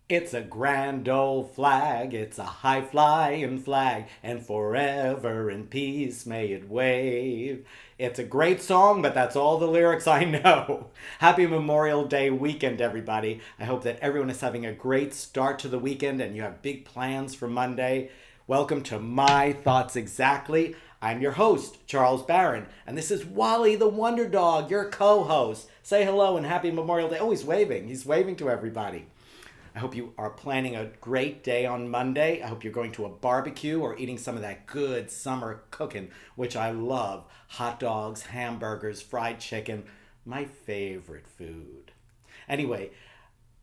It's a grand old flag, it's a high flying flag, and forever in peace may it wave. It's a great song, but that's all the lyrics I know. Happy Memorial Day weekend, everybody. I hope that everyone is having a great start to the weekend and you have big plans for Monday. Welcome to My Thoughts Exactly. I'm your host, Charles Barron, and this is Wally the Wonder Dog, your co host. Say hello and happy Memorial Day. Oh, he's waving. He's waving to everybody. I hope you are planning a great day on Monday. I hope you're going to a barbecue or eating some of that good summer cooking, which I love. Hot dogs, hamburgers, fried chicken, my favorite food. Anyway,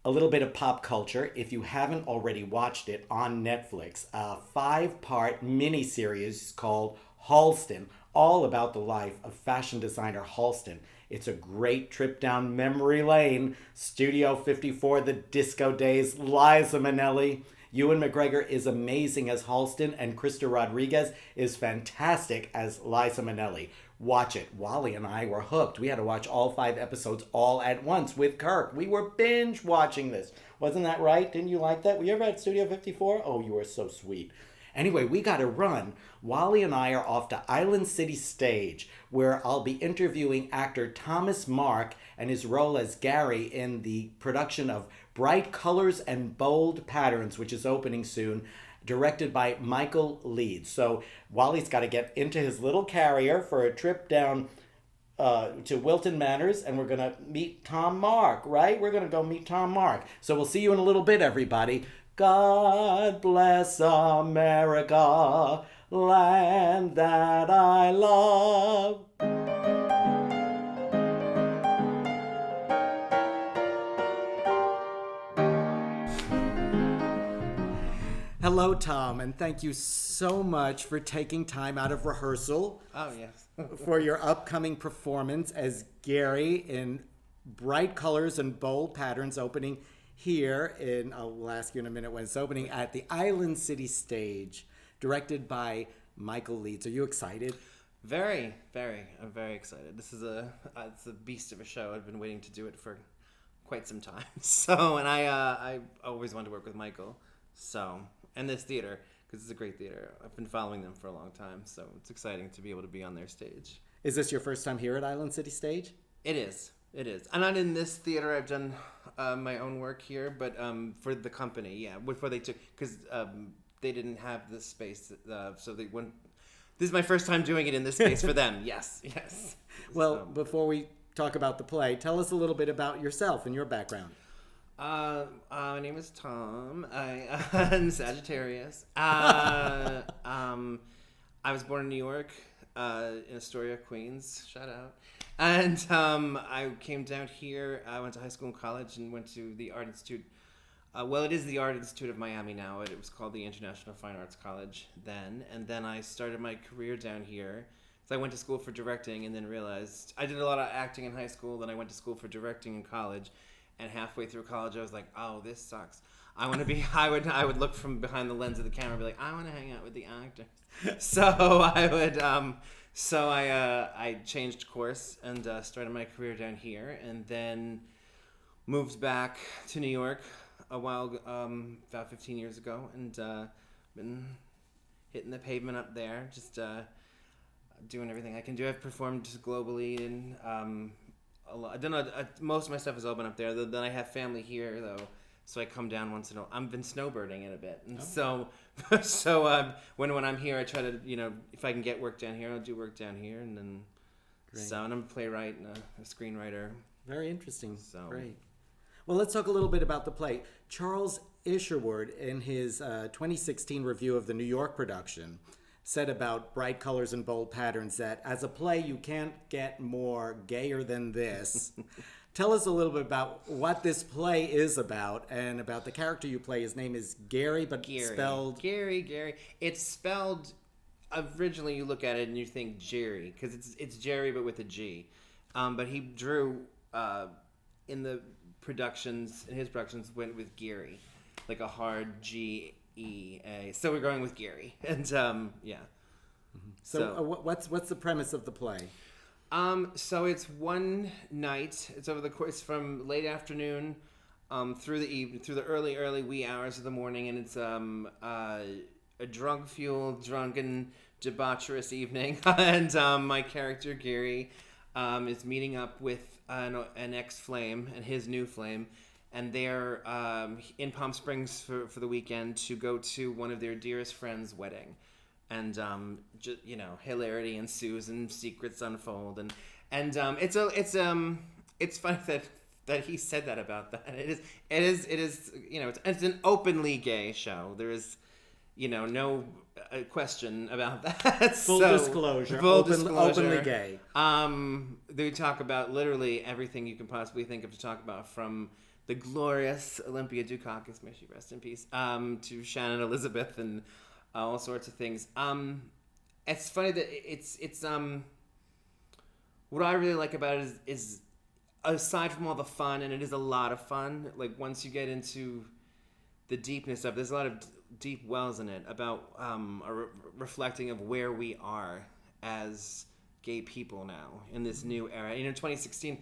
a little bit of pop culture. If you haven't already watched it on Netflix, a 5-part miniseries called Halston, all about the life of fashion designer Halston. It's a great trip down memory lane. Studio 54, the disco days, Liza Minnelli. Ewan McGregor is amazing as Halston, and Krista Rodriguez is fantastic as Liza Minnelli. Watch it. Wally and I were hooked. We had to watch all 5 episodes all at once with Kirk. We were binge watching this. Wasn't that right? Didn't you like that? Were you ever at Studio 54? Oh, you were so sweet. Anyway, we got to run. Wally and I are off to Island City Stage, where I'll be interviewing actor Thomas Mark and his role as Gary in the production of Bright Colors and Bold Patterns, which is opening soon, directed by Michael Leeds. So Wally's got to get into his little carrier for a trip down to Wilton Manors, and we're going to meet Tom Mark, right? We're going to go meet Tom Mark. So we'll see you in a little bit, everybody. God bless America, land that I love. Hello, Tom, and thank you so much for taking time out of rehearsal Oh, yes. for your upcoming performance as Gary in Bright Colors and Bold Patterns, opening here in, we'll ask you in a minute when it's opening, at the Island City Stage, directed by Michael Leeds. Are you excited? Very, very. I'm very excited. This is it's a beast of a show. I've been waiting to do it for quite some time. So, and I always wanted to work with Michael. So, and this theater, because it's a great theater. I've been following them for a long time. So it's exciting to be able to be on their stage. Is this your first time here at Island City Stage? It is. It is. I'm not in this theater. I've done my own work here, but for the company, yeah. Before they took, because they didn't have this space, so they went. This is my first time doing it in this space for them. Yes, yes. Well, before we talk about the play, tell us a little bit about yourself and your background. My name is Tom. I'm Sagittarius. I was born in New York, in Astoria, Queens. Shout out. And I came down here. I went to high school and college and went to the Art Institute. Well, it is the Art Institute of Miami now. It was called the International Fine Arts College then. And then I started my career down here. So I went to school for directing and then realized I did a lot of acting in high school. Then I went to school for directing in college. And halfway through college, I was like, "Oh, this sucks. I want to be." I would look from behind the lens of the camera and be like, "I want to hang out with the actors." So I would. I changed course and started my career down here, and then moved back to New York a while, about 15 years ago, and been hitting the pavement up there, just doing everything I can do. I've performed globally and. I've done most of my stuff is open up there. Then I have family here though, so I come down once in a while. I've been snowbirding it a bit, and when I'm here, I try to if I can get work down here, I'll do work down here, and then Great. and I'm a playwright and a screenwriter. Very interesting. So Great. Well, let's talk a little bit about the play. Charles Isherwood, in his 2016 review of the New York production, said about Bright Colors and Bold Patterns that as a play, you can't get more gayer than this. Tell us a little bit about what this play is about and about the character you play. His name is Gary, but spelled... Gary. It's spelled... Originally, you look at it and you think Jerry, because it's Jerry, but with a G. But he drew... in his productions, went with Gary. Like a hard G... E-A. So we're going with Gary, and yeah. So what's the premise of the play? So it's one night. It's over the course from late afternoon through the early wee hours of the morning, and it's a drug-fueled, drunken, debaucherous evening, and my character Gary is meeting up with an ex-flame and his new flame, and they're in Palm Springs for the weekend to go to one of their dearest friends' wedding, and hilarity ensues and secrets unfold, and it's funny that he said that about that. It is it's an openly gay show. There is no question about that. Full disclosure. Openly gay. They talk about literally everything you can possibly think of to talk about, from the glorious Olympia Dukakis, may she rest in peace, to Shannon Elizabeth and all sorts of things. It's funny that it's what I really like about it is aside from all the fun, and it is a lot of fun, like once you get into the deepness of, there's a lot of deep wells in it about reflecting of where we are as gay people now in this new era. 2016,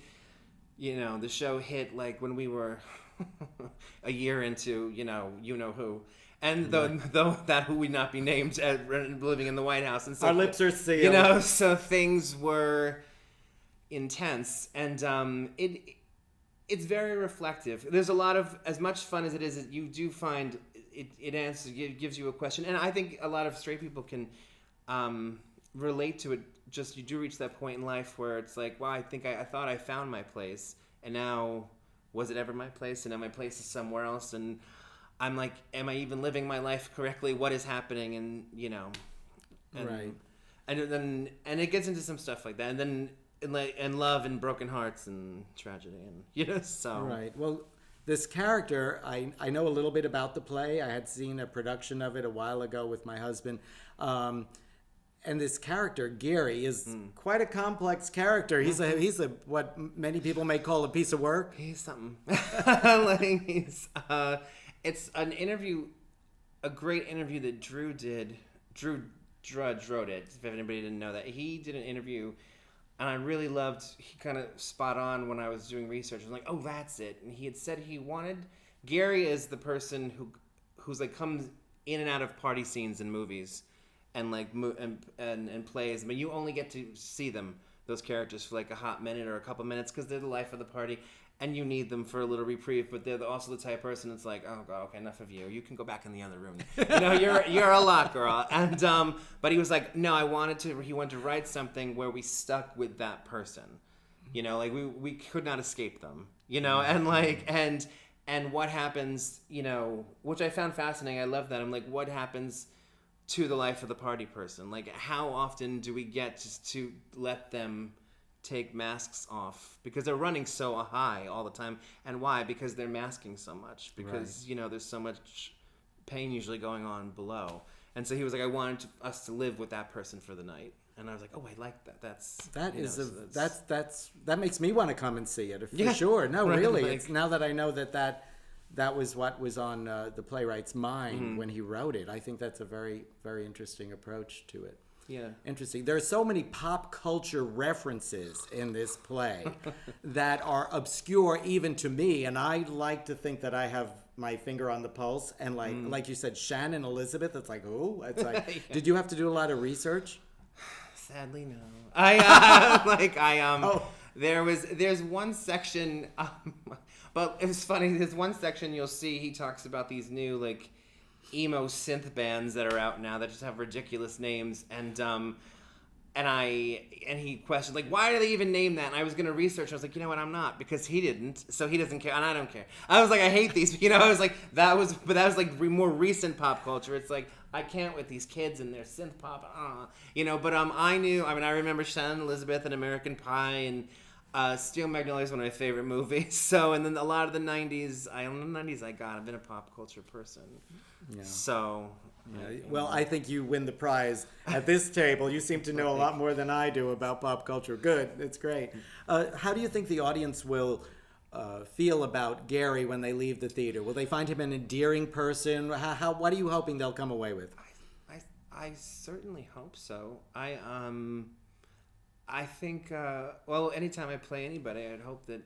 the show hit like when we were a year into who, and though that who would not be named living in the White House, and so our lips are sealed. So things were intense, and it's very reflective. There's a lot of, as much fun as it is, you do find it gives you a question, and I think a lot of straight people can relate to it. Just, you do reach that point in life where it's like, wow, I thought I found my place, and now, was it ever my place? And now my place is somewhere else, and I'm like, am I even living my life correctly? What is happening? And right, and it gets into some stuff like that, and then and love and broken hearts and tragedy, and so right. Well, this character, I know a little bit about the play. I had seen a production of it a while ago with my husband. And this character, Gary, is quite a complex character. He's a what many people may call a piece of work. He's something. It's an interview, a great interview that Drew did. Drew Drudge wrote it, if anybody didn't know that. He did an interview, and I really loved, he kind of spot on when I was doing research. I was like, oh, that's it. And he had said he wanted, Gary is the person who's like comes in and out of party scenes in movies and like and plays, but you only get to see them, those characters, for like a hot minute or a couple minutes, because they're the life of the party, and you need them for a little reprieve. But they're also the type of person that's like, oh god, okay, enough of you. You can go back in the other room. You're a lot, girl. And but he was like, no, he wanted to write something where we stuck with that person. Like we could not escape them. And like and what happens, which I found fascinating. I love that. I'm like, what happens to the life of the party person? Like, how often do we get just to let them take masks off, because they're running so high all the time? And why? Because they're masking so much, because right. There's so much pain usually going on below. And so he was like, I wanted us to live with that person for the night. And I was like, oh, I like that. That makes me want to come and see it for sure. No, right, really. like, it's now that I know that was what was on the playwright's mind when he wrote it. I think that's a very, very interesting approach to it. Yeah. Interesting. There are so many pop culture references in this play that are obscure even to me, and I like to think that I have my finger on the pulse. And like you said, Shannon Elizabeth, it's like, oh, it's like, yeah. Did you have to do a lot of research? Sadly, no. There's one section, but it was funny. There's one section you'll see, he talks about these new like emo synth bands that are out now that just have ridiculous names, and he questioned like, why do they even name that? And I was gonna research. I was like, you know what, I'm not, because he didn't, so he doesn't care, and I don't care. I was like, I hate these. I was like, that was like more recent pop culture. It's like, I can't with these kids and their synth pop, But I remember Shannon Elizabeth and American Pie and Steel Magnolia is one of my favorite movies. So, and then a lot of the 90s, I've been a pop culture person. Yeah. So, yeah. Well, I think you win the prize at this table. You seem to know a lot more than I do about pop culture. Good. It's great. How do you think the audience will feel about Gary when they leave the theater? Will they find him an endearing person? What are you hoping they'll come away with? I certainly hope so. I think, anytime I play anybody, I'd hope that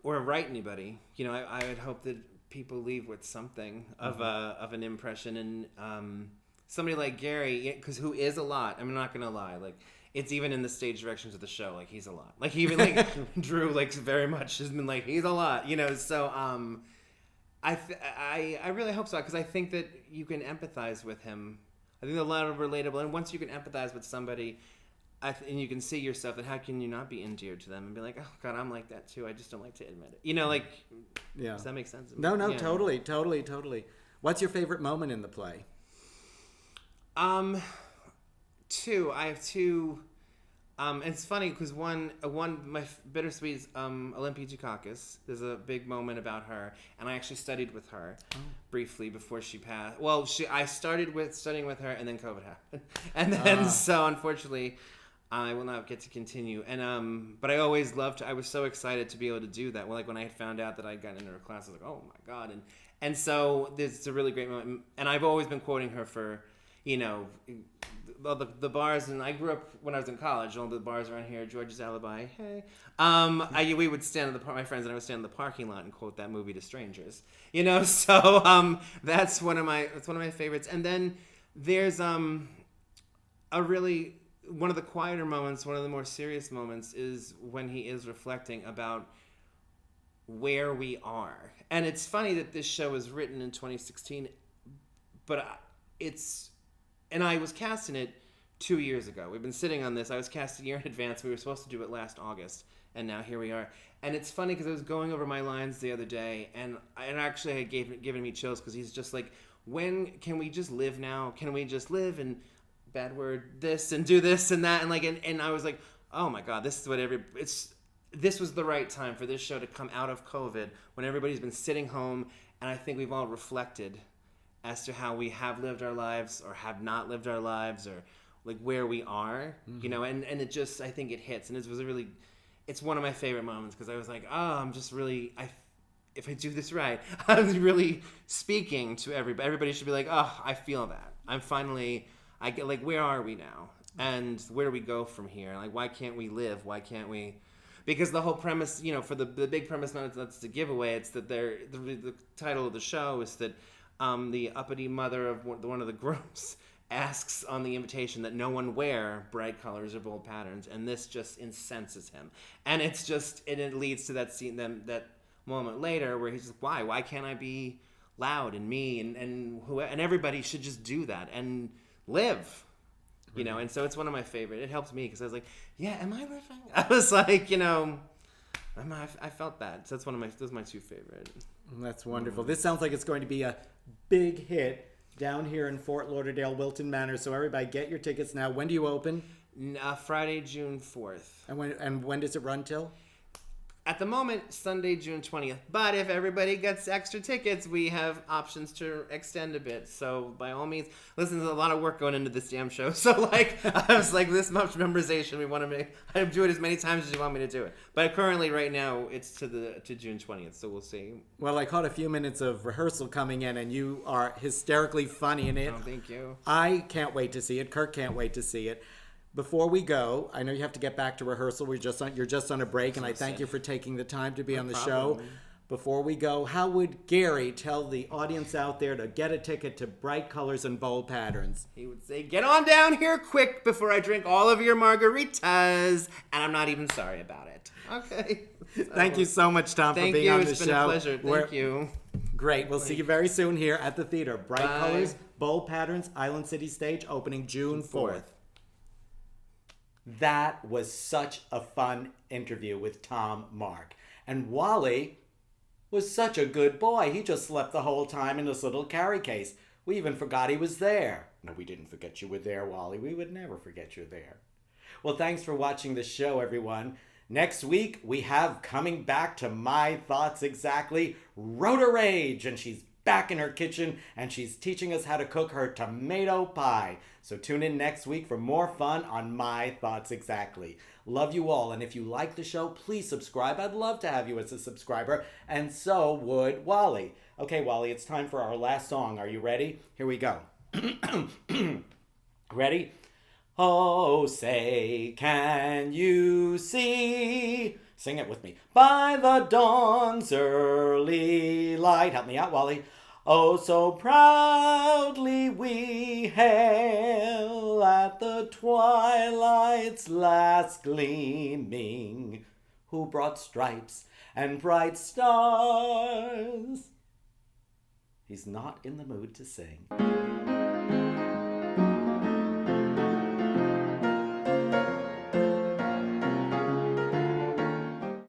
or write anybody. You know, I would hope that people leave with something of an impression, and somebody like Gary, because who is a lot. I'm not gonna lie, like it's even in the stage directions of the show, like he's a lot. Like even like Drew, like very much has been like he's a lot, you know. So I really hope so, because I think that you can empathize with him. I think a lot of relatable, and once you can empathize with somebody, and you can see yourself, then how can you not be endeared to them and be like, oh God, I'm like that too. I just don't like to admit it. You know, like, yeah. Does that make sense? No, Yeah. totally. What's your favorite moment in the play? Two. I have two. It's funny because one my bittersweet is Olympia Dukakis. There's a big moment about her, and I actually studied with her briefly before she passed. Well, I started with studying with her, and then COVID happened, and then so unfortunately, I will not get to continue. And but I always loved. I was so excited to be able to do that. Well, like when I found out that I'd gotten into her class, I was like, oh my God, and so it's a really great moment. And I've always been quoting her for, you know, the bars, and I grew up when I was in college. All the bars around here, George's Alibi, hey. We would stand in my friends and I would stand in the parking lot and quote that movie to strangers. You know, so that's one of my favorites. And then there's one of the quieter moments, one of the more serious moments is when he is reflecting about where we are. And it's funny that this show was written in 2016, but and I was cast in it 2 years ago. We've been sitting on this. I was cast a year in advance. We were supposed to do it last August, and now here we are. And it's funny because I was going over my lines the other day, and actually had given me chills, because he's just like, when can we just live now? Can we just live and bad word this and do this and that, and like, and I was like, oh my God, this is what this was the right time for this show to come out of COVID, when everybody's been sitting home, and I think we've all reflected as to how we have lived our lives or have not lived our lives, or like where we are, you know, and it just, I think it hits. And it's one of my favorite moments, because I was like, oh, I'm just really, if I do this right, I'm really speaking to everybody. Everybody should be like, oh, I feel that. I get like, where are we now? And where do we go from here? Like, why can't we live? Why can't we? Because the whole premise, you know, for the big premise, that's the giveaway. It's that the title of the show is that the uppity mother of one of the grooms asks on the invitation that no one wear bright colors or bold patterns, and this just incenses him. And it's just, and it leads to that scene, that moment later where he's like, why can't I be loud and me, and everybody should just do that and live, you know. And so it's one of my favorite. It helped me because I was like, yeah, am I living? I was like, you know, I felt that. So that's those are my two favorite. That's wonderful. This sounds like it's going to be a big hit down here in Fort Lauderdale, Wilton Manor. So everybody, get your tickets now. When do you open? Friday, June 4th. And when does it run till? At the moment, Sunday, June 20th. But if everybody gets extra tickets, we have options to extend a bit. So by all means, listen, there's a lot of work going into this damn show. So like, I was like, this much memorization, we want to make. I do it as many times as you want me to do it. But currently, right now, it's to June 20th. So we'll see. Well, I caught a few minutes of rehearsal coming in, and you are hysterically funny in it. Oh, thank you. I can't wait to see it. Kirk can't wait to see it. Before we go, I know you have to get back to rehearsal. You're just on a break, and I thank you for taking the time to be on the show. Before we go, how would Gary tell the audience out there to get a ticket to Bright Colors and Bold Patterns? He would say, get on down here quick before I drink all of your margaritas, and I'm not even sorry about it. Okay. Thank you so much, Tom, for being on the show. It's been a pleasure. Thank you. Great. We'll see you very soon here at the theater. Bright Colors, Bold Patterns, Island City Stage, opening June 4th. That was such a fun interview with Tom Mark. And Wally was such a good boy. He just slept the whole time in this little carry case. We even forgot he was there. No, we didn't forget you were there, Wally. We would never forget you're there. Well, thanks for watching the show, everyone. Next week, we have coming back to My Thoughts Exactly, Rhoda Rage, and she's back in her kitchen, and she's teaching us how to cook her tomato pie. So tune in next week for more fun on My Thoughts Exactly. Love you all, and if you like the show, please subscribe. I'd love to have you as a subscriber, and so would Wally. Okay, Wally, it's time for our last song. Are you ready? Here we go. Ready? Oh, say, can you see Sing it with me. By the dawn's early light. Help me out, Wally. Oh, so proudly we hail at the twilight's last gleaming, who brought stripes and bright stars. He's not in the mood to sing.